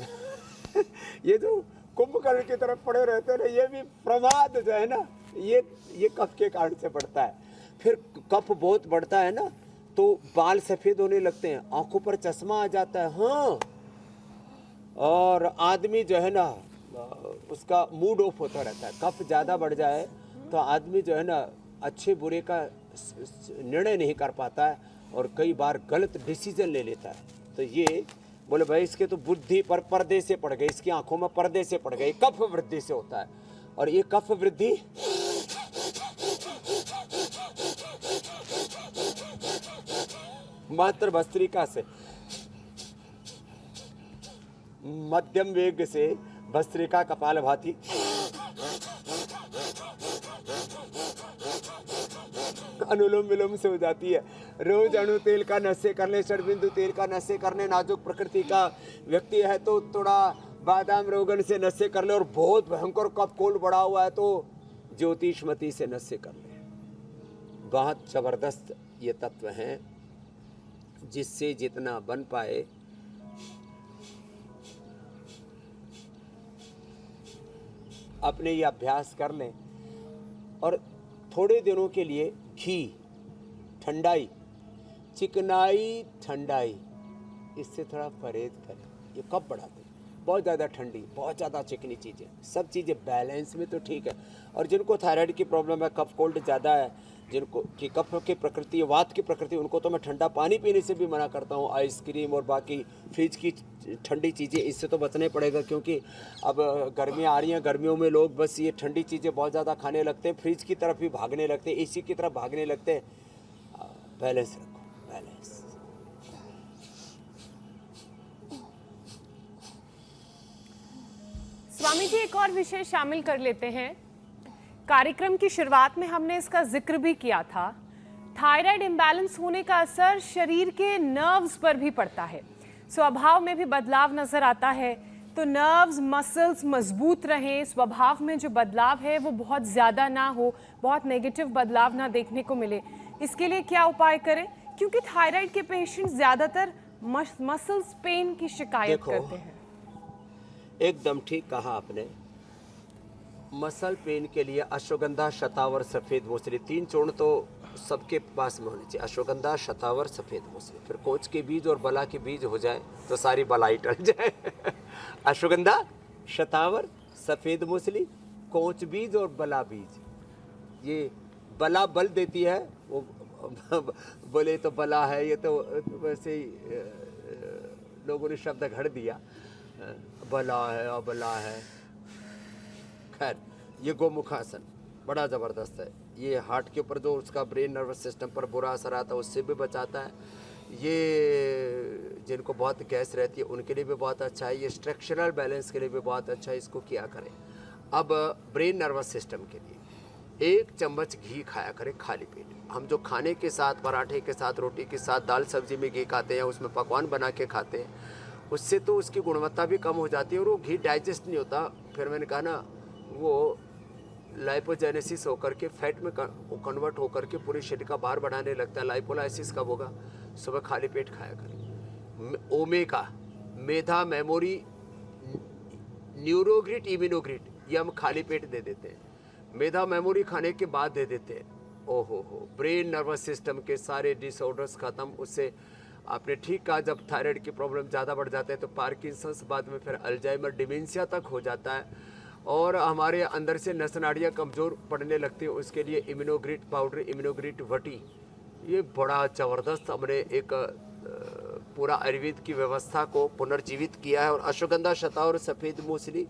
ये जो कुंभकर्ण की तरफ पड़े रहते हैं ना, ये भी प्रमाद जो है ना, ये कफ के कारण से बढ़ता है। फिर कफ बहुत बढ़ता है ना तो बाल सफ़ेद होने लगते हैं, आंखों पर चश्मा आ जाता है, हाँ, और आदमी जो है ना उसका मूड ऑफ होता रहता है। कफ ज़्यादा बढ़ जाए तो आदमी जो है ना अच्छे बुरे का निर्णय नहीं कर पाता है और कई बार गलत डिसीजन ले लेता है। तो ये बोले भाई इसके तो बुद्धि पर पर्दे से पड़ गई, इसकी आंखों में पर्दे से पड़ गई, कफ वृद्धि से होता है। और ये कफ वृद्धि मात्र भस्त्रिका से, मध्यम वेग से भस्त्रिका कपालभाति, अनुलोम विलोम से हो जाती है। रोज अणु तेल का नशे करने, षडबिंदु तेल का नशे करने, नाजुक प्रकृति का व्यक्ति है तो थोड़ा बादाम रोगन से नशे कर ले, और बहुत भयंकर कफ कोल्ड बढ़ा हुआ है तो ज्योतिषमती से नशे कर ले। बहुत जबरदस्त ये तत्व हैं जिससे जितना बन पाए अपने ये अभ्यास कर लें, और थोड़े दिनों के लिए घी, ठंडाई, चिकनाई, ठंडाई, इससे थोड़ा परहेज करें। ये कब बढ़ाते हैं, बहुत ज़्यादा ठंडी, बहुत ज़्यादा चिकनी चीज़ें, सब चीज़ें बैलेंस में तो ठीक है। और जिनको थायराइड की प्रॉब्लम है, कफ कोल्ड ज़्यादा है, जिनको कि कफ की प्रकृति, वात की प्रकृति, उनको तो मैं ठंडा पानी पीने से भी मना करता हूँ। आइसक्रीम और बाकी फ्रिज की ठंडी चीज़ें, इससे तो बचना ही पड़ेगा, क्योंकि अब गर्मियाँ आ रही हैं, गर्मियों में लोग बस ये ठंडी चीज़ें बहुत ज़्यादा खाने लगते हैं, फ्रिज की तरफ भी भागने लगते हैं, एसी की तरफ भागने लगते हैं। बैलेंस रखो, बैलेंस। स्वामी जी, एक और विषय शामिल कर लेते हैं। कार्यक्रम की शुरुआत में हमने इसका जिक्र भी किया था। थायराइड इम्बैलेंस होने का असर शरीर के नर्व्स पर भी पड़ता है, स्वभाव में भी बदलाव नजर आता है। तो नर्व्स, मसल्स मजबूत रहें, स्वभाव में जो बदलाव है वो बहुत ज़्यादा ना हो, बहुत नेगेटिव बदलाव ना देखने को मिले, इसके लिए क्या उपाय करें? क्योंकि थायराइड के पेशेंट ज़्यादातर मसल्स पेन की शिकायत करते हैं। एकदम ठीक कहा आपने। मसल पेन के लिए अश्वगंधा, शतावर, सफ़ेद मोसरी, 3 चूर्ण तो सबके पास में होनी चाहिए। अश्वगंधा, शतावर, सफ़ेद मूसली। फिर कोच के बीज और बला के बीज हो जाए तो सारी बलाई टल जाए। अश्वगंधा, शतावर, सफ़ेद मूसली, कोच बीज और बला बीज। ये बला बल देती है, वो बोले तो बला है, ये तो वैसे ही लोगों ने शब्द घड़ दिया, बला है अबला है। खैर, ये गोमुखासन बड़ा ज़बरदस्त है। ये हार्ट के ऊपर जो उसका ब्रेन नर्वस सिस्टम पर बुरा असर आता है उससे भी बचाता है। ये जिनको बहुत गैस रहती है उनके लिए भी बहुत अच्छा है। ये स्ट्रक्चरल बैलेंस के लिए भी बहुत अच्छा है, इसको किया करें। अब ब्रेन नर्वस सिस्टम के लिए 1 चम्मच घी खाया करें खाली पेट। हम जो खाने के साथ, पराठे के साथ, रोटी के साथ, दाल सब्जी में घी खाते हैं, उसमें पकवान बना के खाते हैं, उससे तो उसकी गुणवत्ता भी कम हो जाती है और वो घी डाइजेस्ट नहीं होता। फिर मैंने कहा ना, वो लाइपोजेनेसिस होकर के फैट में कन्वर्ट होकर के पूरे शरीर का भार बढ़ाने लगता है। लाइपोलाइसिस कब होगा? सुबह खाली पेट खाया करें। ओमेगा, मेधा, मेमोरी, न्यूरोग्रिट, इम्यूनोग्रिट, ये हम खाली पेट दे देते हैं। मेधा मेमोरी खाने के बाद दे देते हैं। ओहो हो, ब्रेन नर्वस सिस्टम के सारे डिसऑर्डर्स खत्म। उससे आपने ठीक कहा, जब थायराइड की प्रॉब्लम ज़्यादा बढ़ जाते हैं तो पार्किंसंस, बाद में फिर अल्जाइमर, डिमेंशिया तक हो जाता है और हमारे अंदर से नस नाड़ियाँ कमज़ोर पड़ने लगती है। उसके लिए इम्यूनोग्रिट पाउडर, इम्यूनोग्रिट वटी, ये बड़ा ज़बरदस्त हमने एक पूरा आयुर्वेद की व्यवस्था को पुनर्जीवित किया है। और अश्वगंधा, शतावर, सफ़ेद मूसली,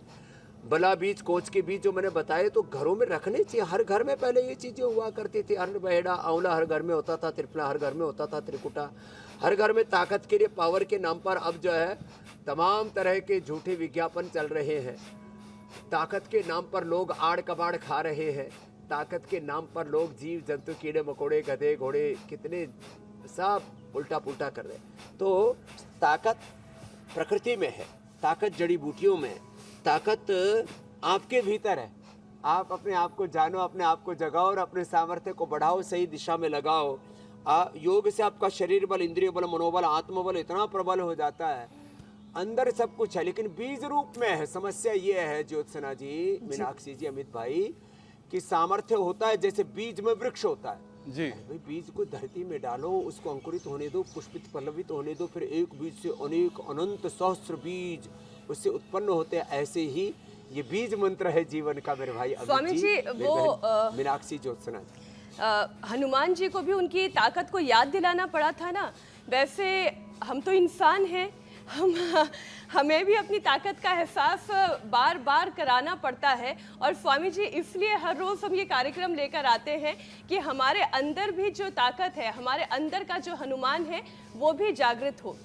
बला बीज, कोच के बीज जो मैंने बताए तो घरों में रखने चाहिए। हर घर में पहले ये चीज़ें हुआ करती थी। अरबहेड़ा, आंवला हर घर में होता था, त्रिफला हर घर में होता था, त्रिकुटा हर घर में। ताकत के लिए, पावर के नाम पर अब जो है तमाम तरह के झूठे विज्ञापन चल रहे हैं। ताकत के नाम पर लोग आड़ कबाड़ खा रहे हैं। ताकत के नाम पर लोग जीव जंतु, कीड़े मकोड़े, गधे घोड़े, कितने सब उल्टा पुल्टा कर रहे हैं। तो ताकत प्रकृति में है, ताकत जड़ी बूटियों में है, ताकत आपके भीतर है। आप अपने आप को जानो, अपने आप को जगाओ और अपने सामर्थ्य को बढ़ाओ, सही दिशा में लगाओ। योग से आपका शरीर बल, इंद्रिय बल, मनोबल, आत्मबल इतना प्रबल हो जाता है। अंदर सब कुछ है लेकिन बीज रूप में है। समस्या ये है ज्योत्सना जी, मीनाक्षी जी, अमित भाई, कि सामर्थ्य होता है जैसे बीज में वृक्ष होता है जी। भाई, बीज को धरती में डालो, उसको अंकुरित होने दो, पुष्पित पल्लवित होने दो, फिर एक बीज से अनेक अनंत सहस्त्र बीज उससे उत्पन्न होते हैं। ऐसे ही ये बीज मंत्र है जीवन का मेरे भाई स्वामी जी, वो मीनाक्षी ज्योत्सना जी, हनुमान जी को भी उनकी ताकत को याद दिलाना पड़ा था ना। वैसे हम तो इंसान हैं, हमें भी अपनी ताकत का एहसास बार बार कराना पड़ता है। और स्वामी जी, इसलिए हर रोज़ हम ये कार्यक्रम लेकर आते हैं कि हमारे अंदर भी जो ताकत है, हमारे अंदर का जो हनुमान है, वो भी जागृत हो।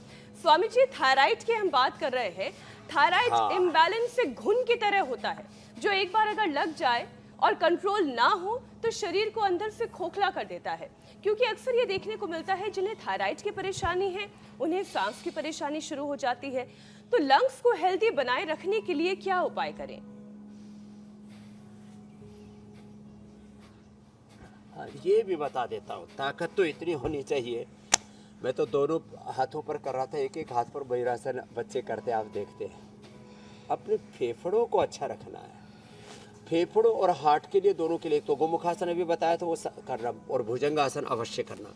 स्वामी जी, थायराइड की हम बात कर रहे हैं। थायराइड इम्बैलेंस से घुन की तरह होता है, जो एक बार अगर लग जाए और कंट्रोल ना हो तो शरीर को अंदर से खोखला कर देता है। क्योंकि अक्सर ये देखने को मिलता है जिन्हें थायराइड की परेशानी है उन्हें सांस की परेशानी शुरू हो जाती है। तो लंग्स को हेल्दी बनाए रखने के लिए क्या उपाय करें? ये भी बता देता हूँ। ताकत तो इतनी होनी चाहिए। मैं तो दोनों हाथों पर कर रहा था, एक एक हाथ पर वज्रासन बच्चे करते आप देखते हैं। अपने फेफड़ों को अच्छा रखना है, फेफड़ों और हार्ट के लिए, दोनों के लिए। तो गोमुखासन अभी बताया था वो करना, और भुजंगासन अवश्य करना।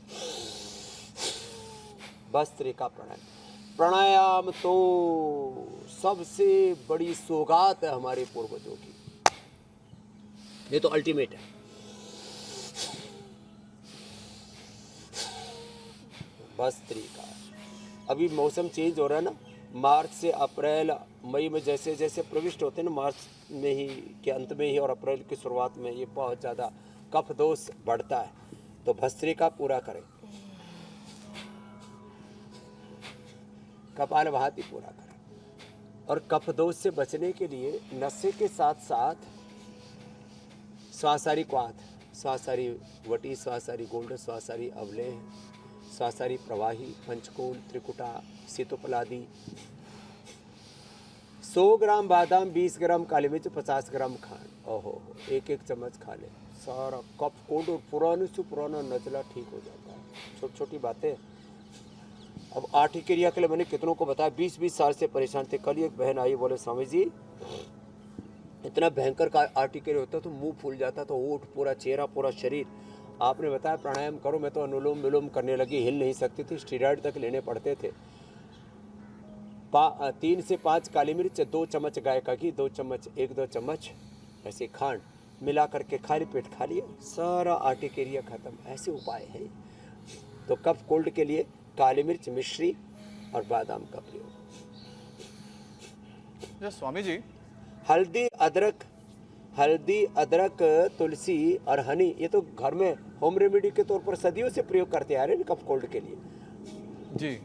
भस्त्रिका प्राणायाम, प्राणायाम तो सबसे बड़ी सौगात है हमारे पूर्वजों की। ये तो अल्टीमेट है। भस्त्रिका, अभी मौसम चेंज हो रहा है ना, मार्च से अप्रैल मई में जैसे जैसे प्रविष्ट होते हैं ना, मार्च में ही के अंत में ही और अप्रैल की शुरुआत में ये बहुत ज़्यादा कफ दोष बढ़ता है। तो भस्त्रिका पूरा करें, कपालभाति पूरा करें। और कफ दोष से बचने के लिए नशे के साथ साथ स्वासारी क्वाथ, स्वासारी वटी, स्वासारी गोल्ड, स्वासारी अवलेह, स्वासारी प्रवाही, पंचकोल, त्रिकुटा, सीतोपलादी, 100 ग्राम बादाम, 20 ग्राम काली मिर्च, 50 ग्राम खांड, ओहो एक एक चम्मच खा ले। सारा कफ कोड और पुराने से पुराना नजला ठीक हो जाता है। छोटी छोटी बातें। अब आठी क्रिया के लिए मैंने कितनों को बताया, 20-20 साल से परेशान थे। कल एक बहन आई, बोले स्वामी जी इतना भयंकर का आर्टिकल होता तो मुंह फूल जाता, तो ओठ पूरा, चेहरा पूरा, शरीर, आपने बताया प्राणायाम करो, मैं तो अनुलोम विलोम करने लगी, हिल नहीं सकती थी, स्टीरॉयड तक लेने पड़ते थे। 3 से 5 काली मिर्च, 2 चम्मच गाय का घी, 2 चम्मच 1-2 चम्मच ऐसे खांड मिला करके खाली पेट खा लिया, सारा आर्टिकेरिया खत्म। ऐसे उपाय है। तो कफ कोल्ड के लिए काली मिर्च, मिश्री और बादाम का प्रयोग। स्वामी जी, हल्दी, अदरक, तुलसी और हनी, ये तो घर में होम रेमेडी के तौर पर सदियों से प्रयोग करते आ रहे हैं कफ कोल्ड के लिए। जी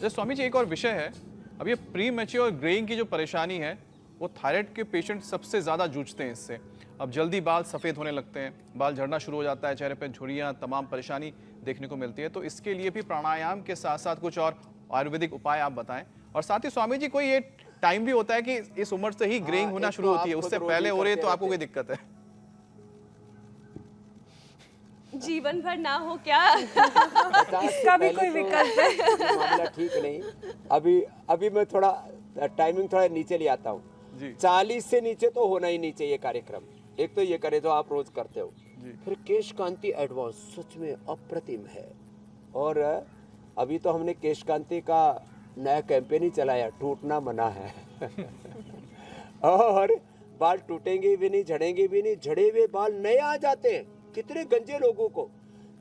स्वामी जी, एक और विषय है। अब ये प्री मैच्योर ग्रेइंग की जो परेशानी है, वो थायराइड के पेशेंट सबसे ज़्यादा जूझते हैं इससे। अब जल्दी बाल सफ़ेद होने लगते हैं, बाल झड़ना शुरू हो जाता है, चेहरे पे झुर्रियाँ, तमाम परेशानी देखने को मिलती है। तो इसके लिए भी प्राणायाम के साथ साथ कुछ और आयुर्वेदिक उपाय आप बताएं। और साथ ही स्वामी जी, कोई ये टाइम भी होता है कि इस उम्र से ही ग्रेइंग होना शुरू होती है, उससे पहले हो रही है तो आपको कोई दिक्कत है? जीवन भर ना हो क्या? इसका भी कोई विकल्प है? मामला ठीक नहीं। अभी मैं थोड़ा टाइमिंग थोड़ा नीचे ले आता हूँ। 40 से नीचे तो होना ही नहीं चाहिए कार्यक्रम। एक तो ये करे जो आप रोज करते हो, फिर केश कांति एडवांस सच में अप्रतिम है। और अभी तो हमने केश कांति का नया कैंपेन ही चलाया, टूटना मना है। और बाल टूटेंगे भी नहीं, झड़ेंगे भी नहीं, झड़े हुए बाल नए आ जाते हैं। कितने गंजे लोगों को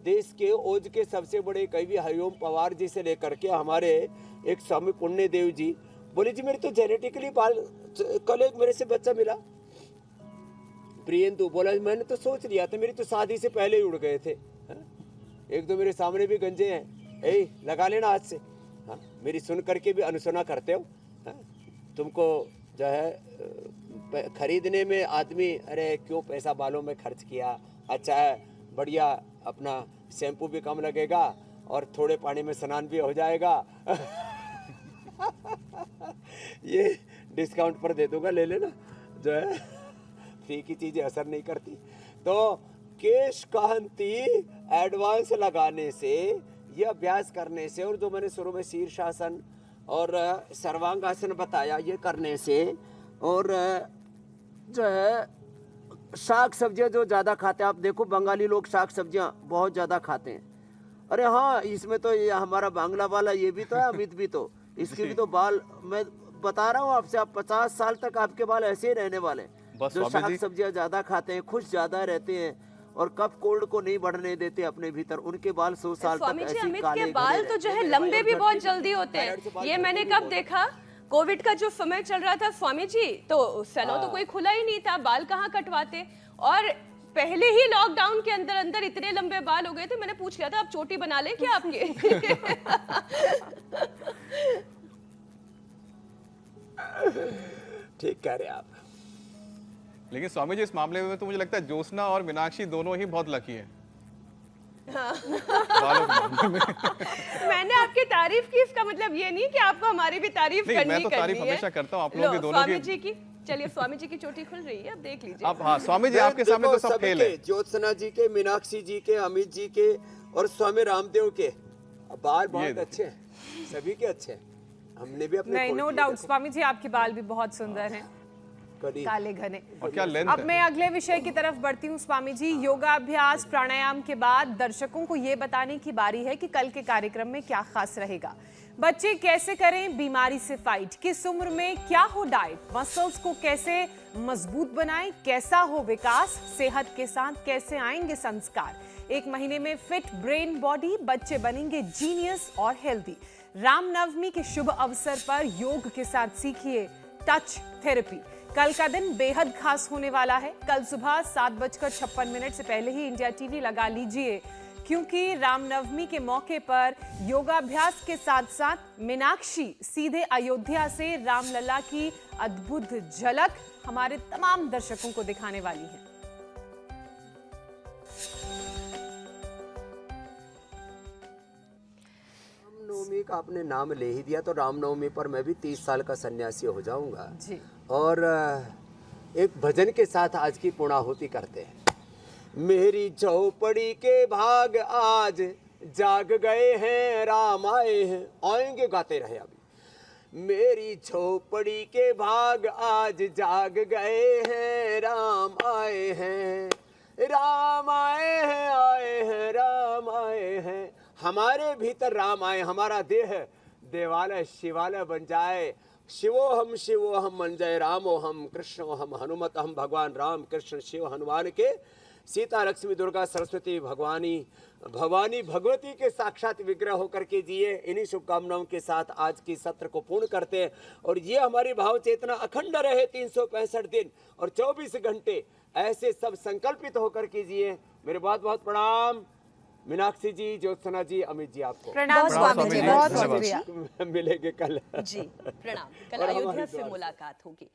देश के ओज के सबसे बड़े कवि हरिओम पवार जी से लेकर के हमारे एक स्वामी पुण्य देव जी बोले, जी मेरे तो जेनेटिकली बाल, कल एक मेरे से बच्चा मिला प्रियंतु, बोला मैंने तो सोच लिया था, मेरी तो शादी से पहले ही उड़ गए थे। एक दो मेरे सामने भी गंजे हैं, ए लगा लेना आज से। हाँ, मेरी सुन करके भी अनुसुना करते हो। हाँ, तुमको जो है खरीदने में आदमी, अरे क्यों पैसा बालों में खर्च किया, अच्छा है बढ़िया, अपना शैम्पू भी कम लगेगा और थोड़े पानी में स्नान भी हो जाएगा। ये डिस्काउंट पर दे दूंगा, ले लेना। जो है फ्री की चीजें असर नहीं करती। तो केश कांति एडवांस लगाने से, ये अभ्यास करने से, और जो मैंने शुरू में शीर्षासन और सर्वांगासन बताया, ये करने से, और जो है साग सब्जियां जो ज़्यादा खाते हैं, आप देखो बंगाली लोग साग सब्जियां बहुत ज़्यादा खाते हैं। अरे हाँ, इसमें तो ये हमारा बांग्ला वाला ये भी तो है, अमित भी तो, इसके भी तो बाल, मैं बता रहा हूँ आपसे, आप 50 साल तक आपके बाल ऐसे ही रहने वाले हैं। जो साग सब्जियां ज़्यादा खाते हैं, खुश ज़्यादा रहते हैं और कफ कोल्ड को नहीं बढ़ने देते अपने भीतर, उनके बाल 100 साल तक ऐसे ही काले के बाल तो जो है लंबे भी बहुत जल्दी होते हैं। ये मैंने कब देखा, कोविड का जो समय चल रहा था स्वामी जी, तो सैलून तो कोई खुला ही नहीं था, बाल कहाँ कटवाते, और पहले ही लॉकडाउन के अंदर अंदर इतने लंबे बाल हो गए थे। मैंने पूछ लिया था, आप चोटी बना ले क्या आपके? ठीक कह रहे आप। लेकिन स्वामी जी, इस मामले में तो मुझे लगता है ज्योत्सना और मीनाक्षी दोनों ही बहुत लकी है। हाँ। बालों के मामले में। मैंने आपकी तारीफ की, इसका मतलब ये नहीं कि आपको हमारी भी तारीफ करनी है। मैं तो तारीफ हमेशा करता हूँ, आप लोगों की दोनों स्वामी जी की। चलिए, स्वामी जी की चोटी खुल रही है, अब देख लीजिए। अब हाँ स्वामी जी, आपके सामने तो सब फेल है। ज्योत्सना जी के, मीनाक्षी जी के, अमित जी के और स्वामी रामदेव के बाल बहुत अच्छे हैं, सभी के अच्छे हैं। हमने भी अपने नहीं, नो डाउट स्वामी जी, आपके बाल भी बहुत सुंदर हैं, काले घने। और क्या लेंथ अब है। मैं अगले विषय की तरफ बढ़ती हूँ स्वामी जी। योगाभ्यास प्राणायाम के बाद दर्शकों को ये बताने की बारी है कि कल के कार्यक्रम में क्या खास रहेगा। बच्चे कैसे करें बीमारी से फाइट, किस उम्र में क्या हो डाइट, मसल्स को कैसे मजबूत बनाएं, कैसा हो विकास, सेहत के साथ कैसे आएंगे संस्कार, 1 महीने में फिट ब्रेन बॉडी, बच्चे बनेंगे जीनियस और हेल्दी। रामनवमी के शुभ अवसर पर योग के साथ सीखिए टच थेरेपी। कल का दिन बेहद खास होने वाला है। कल सुबह 7:56 से पहले ही इंडिया टीवी लगा लीजिए, क्योंकि रामनवमी के मौके पर योगाभ्यास के साथ साथ मीनाक्षी सीधे अयोध्या से रामलला की अद्भुत झलक हमारे तमाम दर्शकों को दिखाने वाली है। रामनवमी का आपने नाम ले ही दिया, तो रामनवमी पर मैं भी 30 साल का सन्यासी हो जाऊंगा जी। और एक भजन के साथ आज की पूर्णाहुति करते हैं। मेरी झोपड़ी के भाग आज जाग गए हैं, राम आए हैं, आएंगे गाते रहे अभी। मेरी झोपड़ी के भाग आज जाग गए हैं, राम आए हैं, राम आए हैं राम आए हैं। हमारे भीतर राम आए, हमारा देह देवालय शिवालय बन जाए। शिवो हम मन जाए, रामो हम कृष्णो हम हनुमत हम। भगवान राम कृष्ण शिव हनुमान के सीता लक्ष्मी दुर्गा सरस्वती भवानी भगवती के साक्षात विग्रह होकर के जिए। इन्हीं शुभकामनाओं के साथ आज की सत्र को पूर्ण करते हैं और ये हमारी भाव चेतना अखंड रहे 365 दिन और 24 घंटे ऐसे सब संकल्पित होकर के जिए। मेरे बहुत बहुत प्रणाम मीनाक्षी जी, ज्योत्सना जी, अमित जी, आपको प्रणाम स्वामी जी, बहुत शुक्रिया। मिलेंगे कल जी प्रणाम। कल अयोध्या से मुलाकात होगी।